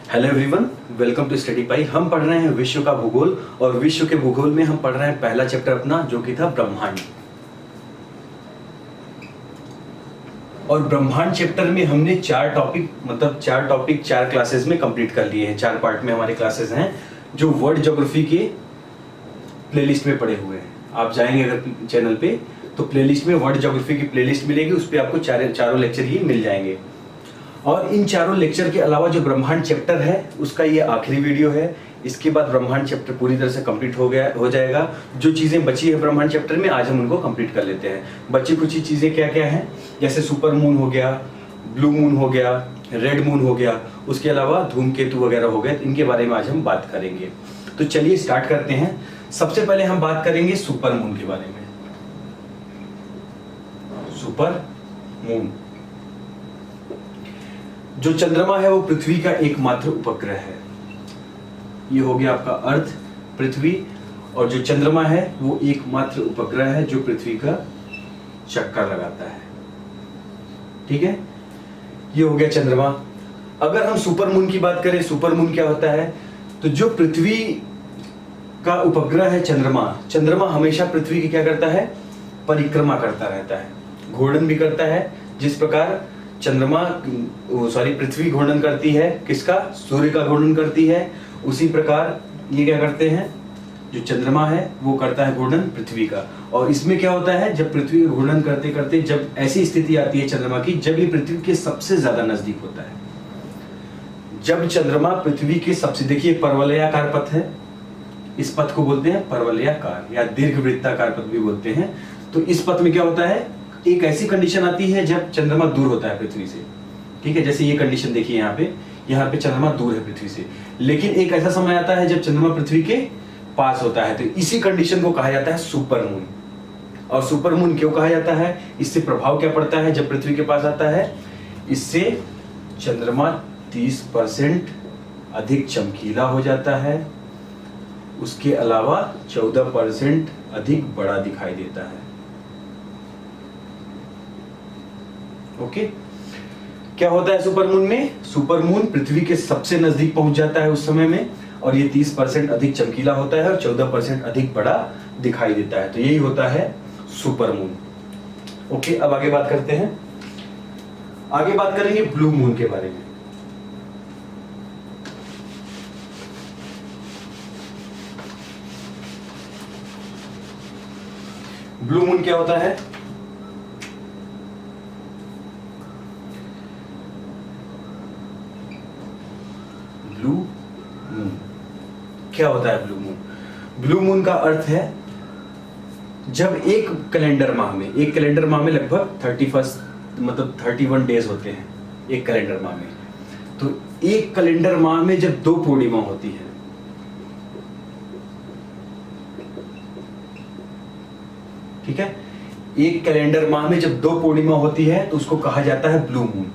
Hello everyone, welcome to Study Pie. हम पढ़ रहे हैं विश्व का भूगोल और विश्व के भूगोल में हम पढ़ रहे हैं पहला चैप्टर अपना जो कि था ब्रह्मांड। और ब्रह्मांड चैप्टर में हमने चार टॉपिक चार क्लासेस में कंप्लीट कर लिए हैं। चार पार्ट में हमारे क्लासेस हैं जो वर्ल्ड ज्योग्राफी के प्लेलिस्ट में पड़े हुए हैं। आप जाएंगे अगर चैनल पे तो प्लेलिस्ट में वर्ल्ड ज्योग्राफी की प्लेलिस्ट मिलेगी, उस पर आपको चारों लेक्चर ही मिल जाएंगे। और इन चारों लेक्चर के अलावा जो ब्रह्मांड चैप्टर है उसका ये आखिरी वीडियो है। इसके बाद ब्रह्मांड चैप्टर पूरी तरह से कंप्लीट हो जाएगा। जो चीजें बची है ब्रह्मांड चैप्टर में आज हम उनको कंप्लीट कर लेते हैं। बची कुछ चीजें क्या क्या हैं, जैसे सुपर मून हो गया, ब्लू मून हो गया, रेड मून हो गया, उसके अलावा धूमकेतु वगैरह हो गए। इनके बारे में आज हम बात करेंगे। तो चलिए स्टार्ट करते हैं। सबसे पहले हम बात करेंगे सुपर मून के बारे में। सुपर मून जो चंद्रमा है वो पृथ्वी का एकमात्र उपग्रह है। ये हो गया आपका अर्थ, पृथ्वी, और जो चंद्रमा है वो एकमात्र उपग्रह है जो पृथ्वी का चक्कर लगाता है। ठीक है, ये हो गया चंद्रमा। अगर हम सुपर मून की बात करें, सुपर मून क्या होता है, तो जो पृथ्वी का उपग्रह है चंद्रमा हमेशा पृथ्वी की क्या करता है, परिक्रमा करता रहता है, घूर्णन भी करता है। जिस प्रकार पृथ्वी घूर्णन करती है किसका, सूर्य का घूर्णन करती है, उसी प्रकार ये क्या करते हैं, जो चंद्रमा है वो करता है घूर्णन पृथ्वी का। और इसमें क्या होता है, जब पृथ्वी का घूर्णन करते करते जब ऐसी स्थिति आती है चंद्रमा की, जब ये पृथ्वी के सबसे ज्यादा नजदीक होता है, जब चंद्रमा पृथ्वी के सबसे, देखिए परवलयाकार पथ है, इस पथ को बोलते हैं परवलयाकार या दीर्घवृत्ताकार पथ भी बोलते हैं। तो इस पथ में क्या होता है, एक ऐसी कंडीशन आती है जब चंद्रमा दूर होता है पृथ्वी से। ठीक है, जैसे ये कंडीशन देखिए यहाँ पे चंद्रमा दूर है पृथ्वी से, लेकिन एक ऐसा समय आता है जब चंद्रमा पृथ्वी के पास होता है। तो इसी कंडीशन को कहा जाता है सुपर मून। और सुपर मून क्यों कहा जाता है, इससे प्रभाव क्या पड़ता है जब पृथ्वी के पास आता है, इससे चंद्रमा 30% अधिक चमकीला हो जाता है, उसके अलावा 14% अधिक बड़ा दिखाई देता है। ओके, क्या होता है सुपर मून में, सुपर मून पृथ्वी के सबसे नजदीक पहुंच जाता है उस समय में, और ये 30% अधिक चमकीला होता है और 14% अधिक बड़ा दिखाई देता है। तो यही होता है सुपर मून। ओके, अब आगे बात करते हैं। आगे बात करेंगे ब्लू मून के बारे में। ब्लू मून क्या होता है, ब्लू मून क्या होता है, ब्लू मून, ब्लू मून का अर्थ है जब एक कैलेंडर माह में लगभग 31 डेज होते हैं एक कैलेंडर माह में। तो एक कैलेंडर माह में जब 2 पूर्णिमा होती है, ठीक है, एक कैलेंडर माह में जब 2 पूर्णिमा होती है तो उसको कहा जाता है ब्लू मून।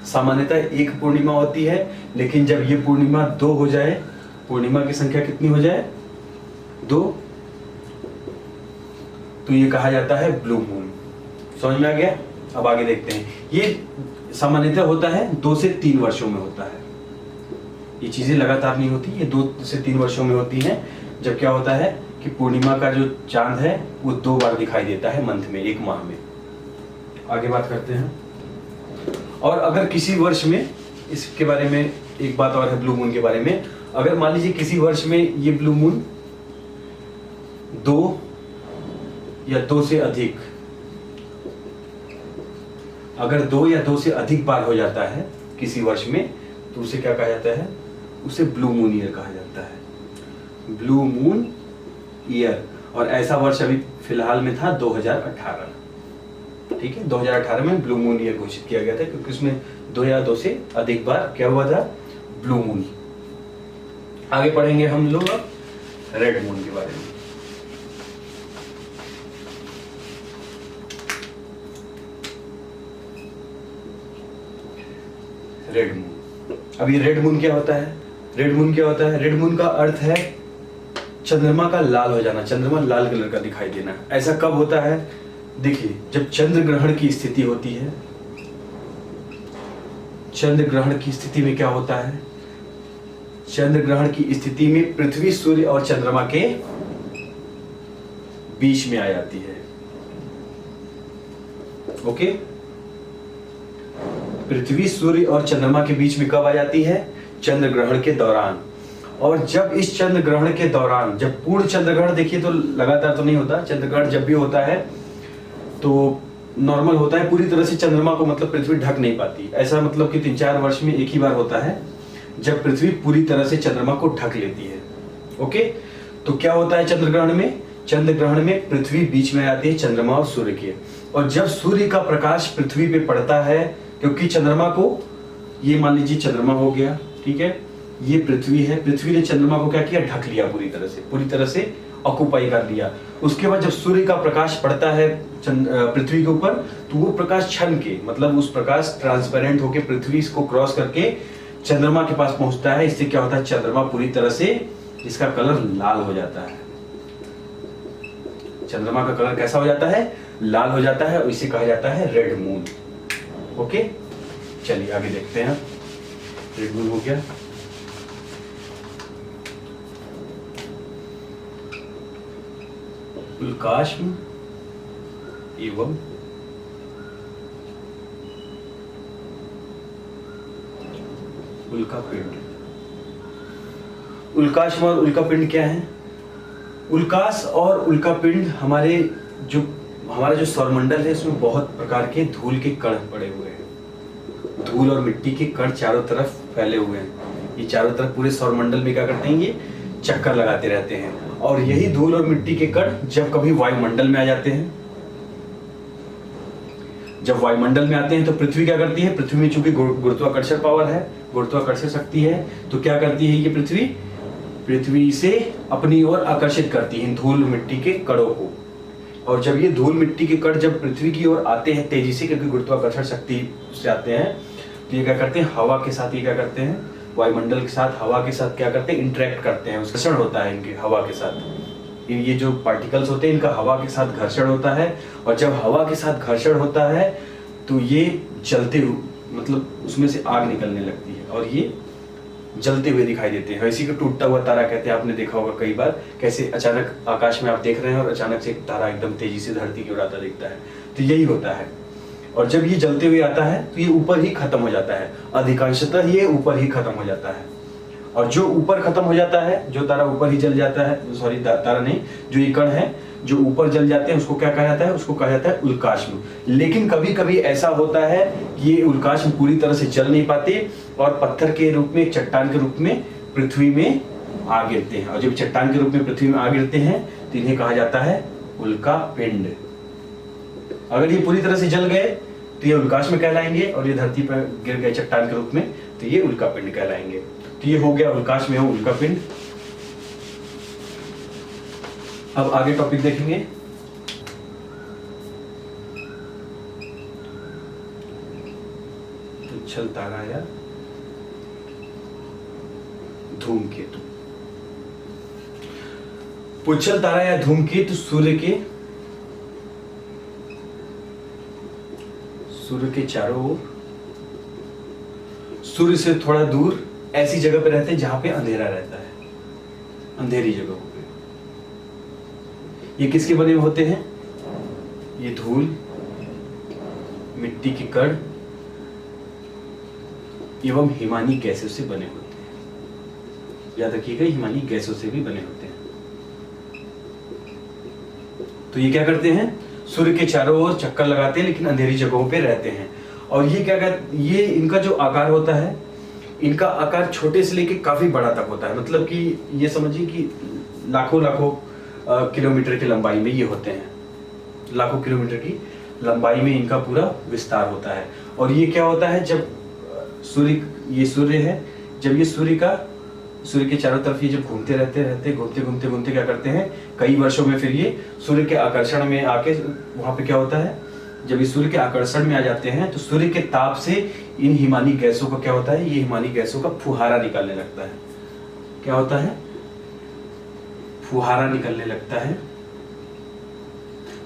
सामान्यतः एक पूर्णिमा होती है, लेकिन जब ये पूर्णिमा 2 हो जाए, पूर्णिमा की संख्या कितनी हो जाए, 2, तो ये कहा जाता है ब्लू मून। समझ में आ गया। अब आगे देखते हैं। ये सामान्यतः होता है 2 से 3 वर्षों में होता है। ये चीजें लगातार नहीं होती, ये 2 से 3 वर्षों में होती हैं, जब क्या होता है कि पूर्णिमा का जो चांद है वो 2 बार दिखाई देता है मंथ में, एक माह में। आगे बात करते हैं। और अगर किसी वर्ष में, इसके बारे में एक बात और है ब्लू मून के बारे में, अगर मान लीजिए किसी वर्ष में ये ब्लू मून 2 या 2 से अधिक, अगर 2 या 2 से अधिक बार हो जाता है किसी वर्ष में, तो उसे क्या कहा जाता है, उसे ब्लू मून ईयर कहा जाता है, ब्लू मून ईयर। और ऐसा वर्ष अभी फिलहाल में था 2018। ठीक है, 2018 में ब्लू मून ईयर घोषित किया गया था, क्योंकि उसमें 2 या 2 से अधिक बार क्या हुआ था, ब्लू मून। आगे पढ़ेंगे हम लोग रेड मून के बारे में। रेड मून, अब ये रेड मून क्या होता है, रेड मून क्या होता है, रेड मून का अर्थ है चंद्रमा का लाल हो जाना, चंद्रमा लाल कलर का दिखाई देना। ऐसा कब होता है, देखिए जब चंद्र ग्रहण की स्थिति होती है, चंद्र ग्रहण की स्थिति में क्या होता है, चंद्र ग्रहण की स्थिति में पृथ्वी सूर्य और चंद्रमा के बीच में आ जाती है। ओके, पृथ्वी सूर्य और चंद्रमा के बीच में कब आ जाती है? चंद्र ग्रहण के दौरान। और जब इस चंद्र ग्रहण के दौरान, जब पूर्ण चंद्र ग्रहण देखिए तो लगातार तो नहीं होता, चंद्र ग्रहण जब भी होता है तो नॉर्मल होता है, पूरी तरह से चंद्रमा को मतलब पृथ्वी ढक नहीं पाती। ऐसा मतलब कि 3-4 वर्ष में एक ही बार होता है जब पृथ्वी पूरी तरह से चंद्रमा को ढक लेती है। ओके, तो क्या होता है चंद्र ग्रहण में? चंद्र ग्रहण में पृथ्वी बीच में आती है चंद्रमा और सूर्य के। और जब सूर्य का प्रकाश पृथ्वी पे पड़ता है, क्योंकि चंद्रमा को, ये मान लीजिए चंद्रमा हो गया, ठीक है, ये पृथ्वी है, पृथ्वी ने चंद्रमा को क्या किया? ढक लिया पूरी तरह से ऑक्यूपाई कर लिया। उसके बाद जब सूर्य का प्रकाश पड़ता है पृथ्वी के ऊपर, तो वो प्रकाश छन के, मतलब उस प्रकाश ट्रांसपेरेंट होके पृथ्वी को क्रॉस करके चंद्रमा के पास पहुंचता है। इससे क्या होता है? चंद्रमा पूरी तरह से, इसका कलर लाल हो जाता है। चंद्रमा का कलर कैसा हो जाता है? लाल हो जाता है, और इसे कहा जाता है रेड मून। ओके, चलिए आगे देखते हैं। रेड मून हो गया। उल्काश्म एवं उल्कापिंड। उल्काश्म और उल्कापिंड क्या है? उल्काश और उल्कापिंड हमारा जो सौरमंडल है, इसमें बहुत प्रकार के धूल के कण पड़े हुए हैं। धूल और मिट्टी के कण चारों तरफ फैले हुए हैं। ये चारों तरफ पूरे सौरमंडल में क्या करते हैं? ये चक्कर लगाते रहते हैं। और यही धूल और मिट्टी के कण जब कभी वायुमंडल में आ जाते हैं, जब वायुमंडल में आते हैं तो पृथ्वी क्या करती है? पृथ्वी में चूंकि गुरुत्वाकर्षण पावर है, गुरुत्वाकर्षण शक्ति है, तो क्या करती है ये पृथ्वी से अपनी ओर आकर्षित करती है धूल मिट्टी के कणों को। और जब ये धूल मिट्टी के कण जब पृथ्वी की ओर आते हैं तेजी से, क्योंकि गुरुत्वाकर्षण शक्ति से आते हैं, तो ये क्या करते हैं? हवा के साथ ये क्या करते हैं? वायुमंडल के साथ, हवा के साथ क्या करते हैं? इंटरेक्ट करते हैं। घर्षण होता है इनके हवा के साथ। ये जो पार्टिकल्स होते हैं इनका हवा के साथ घर्षण होता है। और जब हवा के साथ घर्षण होता है तो ये जलते हुए, मतलब उसमें से आग निकलने लगती है और ये जलते हुए दिखाई देते हैं। इसी को टूटता हुआ तारा कहते हैं। आपने देखा होगा कई बार, कैसे अचानक आकाश में आप देख रहे हैं और अचानक से एक तारा एकदम तेजी से धरती की ओर आता दिखता है, तो यही होता है। और जब ये जलते हुए आता है तो ये ऊपर ही खत्म हो जाता है, अधिकांशतः ये ऊपर ही खत्म हो जाता है। और जो ऊपर खत्म हो जाता है, जो तारा ऊपर ही जल जाता है, सॉरी तारा नहीं, जो ये कण है जो ऊपर जल जाते हैं, उसको क्या कहा जाता है? उसको कहा जाता है उल्काश्म। लेकिन कभी कभी ऐसा होता है कि ये उल्काश्म पूरी तरह से जल नहीं पाते और पत्थर के रूप में, चट्टान के रूप में पृथ्वी में आ गिरते हैं। और जब चट्टान के रूप में पृथ्वी में आ गिरते हैं तो इन्हें कहा जाता है उल्कापिंड। अगर ये पूरी तरह से जल गए तो ये उल्काश्म कहलाएंगे, और ये धरती पर गिर गए चट्टान के रूप में तो ये उल्कापिंड कहलाएंगे। तो ये हो गया उल्काश्म एवं उल्कापिंड। अब आगे टॉपिक देखेंगे। पुच्छल तारा या धूमकेतु। पुच्छल तारा या धूमकेतु सूर्य के चारों ओर, सूर्य से थोड़ा दूर ऐसी जगह पे रहते हैं जहां पे अंधेरा रहता है, अंधेरी जगहों पे। ये किसके बने हुए होते हैं? ये धूल, मिट्टी के कण एवं हिमानी गैसों से बने होते हैं। याद रखिएगा, हिमानी गैसों से भी बने होते हैं। तो ये क्या करते हैं? सूर्य के चारों ओर चक्कर लगाते हैं, लेकिन अंधेरी जगहों पे रहते हैं। और ये क्या करते, ये इनका जो आकार होता है, इनका आकार छोटे से लेके काफी बड़ा तक होता है। मतलब कि ये समझिए कि लाखों किलोमीटर की लंबाई में ये होते हैं। लाखों किलोमीटर की लंबाई में इनका पूरा विस्तार होता है। और ये क्या होता है? जब सूर्य है, जब ये सूर्य के चारों तरफ ये जब घूमते घूमते क्या करते हैं? कई वर्षों में फिर ये सूर्य के आकर्षण में आके, वहां पे क्या होता है? जब ये सूर्य के आकर्षण में आ जाते हैं तो सूर्य के ताप से इन हिमानी गैसों का क्या होता है? ये हिमानी गैसों का फुहारा निकलने लगता है। क्या होता है? फुहारा निकलने लगता है।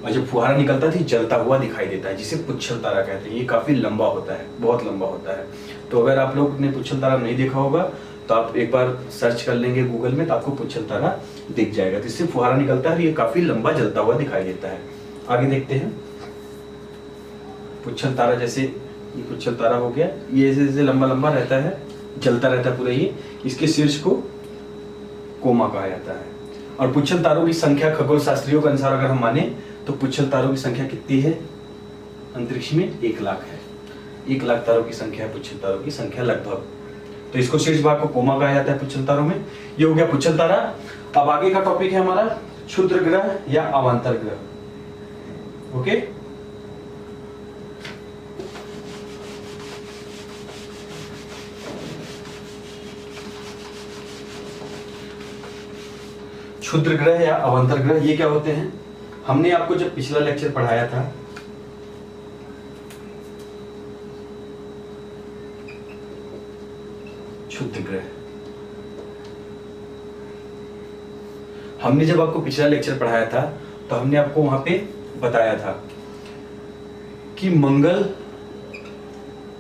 और जब फुहारा निकलता है तो जलता हुआ दिखाई देता है, जिसे पुच्छल तारा कहते हैं। ये काफी लंबा होता है, बहुत लंबा होता है। तो अगर आप लोग ने पुच्छल तारा नहीं देखा होगा तो आप एक बार सर्च कर लेंगे गूगल में तो आपको पुच्छल तारा दिख जाएगा। तो इससे फुहारा निकलता है, ये काफी लंबा जलता हुआ दिखाई देता है। आगे देखते हैं। पुच्छल तारा, जैसे ये पुच्छल तारा हो गया, ये ऐसे ऐसे लंबा लंबा रहता है, जलता रहता है पूरा ये। इसके शीर्ष को कोमा कहा जाता है। और पुच्छल तारों की संख्या खगोल शास्त्रियों के अनुसार अगर हम माने तो पुच्छल तारों की संख्या कितनी है अंतरिक्ष में? 1 लाख है। 1 लाख तारों की संख्या है पुच्छल तारों की संख्या लगभग। तो इसको शीर्ष भाग को कोमा कहा जाता है पुच्छल तारों में। ये हो गया पुच्छल तारा। अब आगे का टॉपिक है हमारा क्षुद्र ग्रह या अवांतर ग्रह। ओके, क्षुद्र ग्रह या अवांतर ग्रह ये क्या होते हैं? हमने आपको जब पिछला लेक्चर पढ़ाया था क्षुद्र ग्रह, हमने जब आपको पिछला लेक्चर पढ़ाया था तो हमने आपको वहां पे बताया था कि मंगल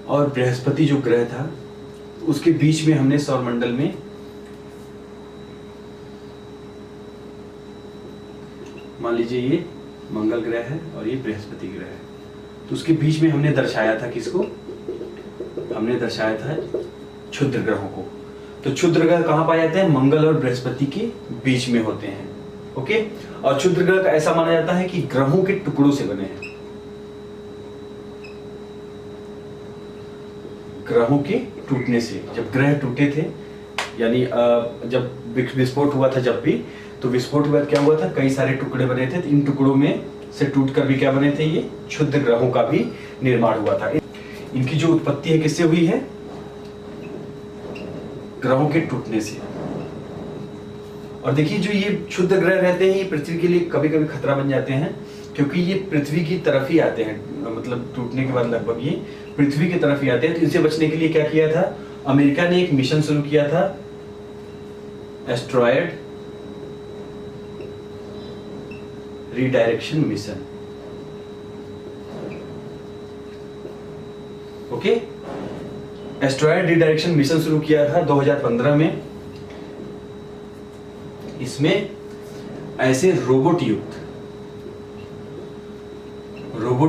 और बृहस्पति जो ग्रह था उसके बीच में हमने सौरमंडल में मान लीजिए ये मंगल ग्रह है और ये बृहस्पति ग्रह है, तो उसके बीच में हमने दर्शाया था किसको? हमने दर्शाया था क्षुद्र ग्रहों को। तो क्षुद्र ग्रह कहां पाए जाते हैं? मंगल और बृहस्पति के बीच में होते हैं। ओके, और क्षुद्र ग्रह का ऐसा माना जाता है कि ग्रहों के टुकड़ों से बने हैं। ग्रहों के टूटने से, जब ग्रह टूटे थे, यानी जब विस्फोट हुआ था, जब भी तो विस्फोट के बाद क्या हुआ था? कई सारे टुकड़े बने थे। तो इन टुकड़ों में से टूटकर भी क्या बने थे? ये क्षुद्र ग्रहों का भी निर्माण हुआ था। इनकी जो उत्पत्ति है किससे हुई है? ग्रहों के टूटने से। और देखिए जो ये क्षुद्र ग्रह रहते हैं ये पृथ्वी के लिए कभी कभी खतरा बन जाते हैं, क्योंकि ये पृथ्वी की तरफ ही आते हैं, मतलब टूटने के बाद लगभग ये पृथ्वी की तरफ ही आते हैं। तो इनसे बचने के लिए क्या किया था? अमेरिका ने एक मिशन शुरू किया था, asteroid redirection mission. Okay, asteroid redirection mission शुरू किया था 2015 में। इसमें ऐसे रोबोट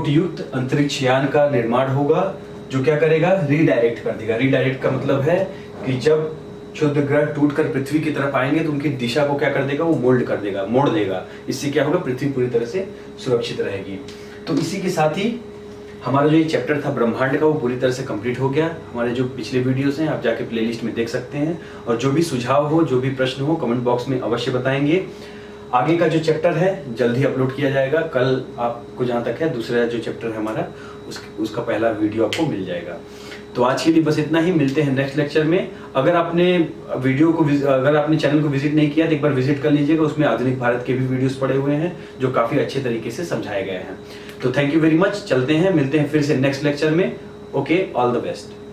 युक्त अंतरिक्ष यान का निर्माण होगा जो क्या करेगा? रीडायरेक्ट कर देगा। रीडायरेक्ट का मतलब है कि जब क्षुद्र ग्रह टूटकर पृथ्वी की तरफ आएंगे तो उनकी दिशा को क्या कर देगा? वो मोल्ड कर देगा, मोड़ देगा। इससे क्या होगा? पृथ्वी पूरी तरह से सुरक्षित रहेगी। तो इसी के साथ ही हमारा जो ये चैप्टर था ब्रह्मांड का वो पूरी तरह से कंप्लीट हो गया। हमारे जो पिछले वीडियोस हैं आप जाके प्लेलिस्ट में देख सकते हैं। और जो भी सुझाव हो, जो भी प्रश्न हो, कमेंट बॉक्स में अवश्य बताएंगे। आगे का जो चैप्टर है जल्द ही अपलोड किया जाएगा। कल आपको जहाँ तक है दूसरा जो चैप्टर है हमारा उसका पहला वीडियो आपको मिल जाएगा। तो आज के लिए बस इतना ही। मिलते हैं नेक्स्ट लेक्चर में। अगर आपने चैनल को विजिट नहीं किया तो एक बार विजिट कर लीजिएगा। उसमें आधुनिक भारत के भी वीडियोस पड़े हुए हैं जो काफी अच्छे तरीके से समझाए गए हैं। तो थैंक यू वेरी मच। चलते हैं, मिलते हैं फिर से नेक्स्ट लेक्चर में। Okay, all the best.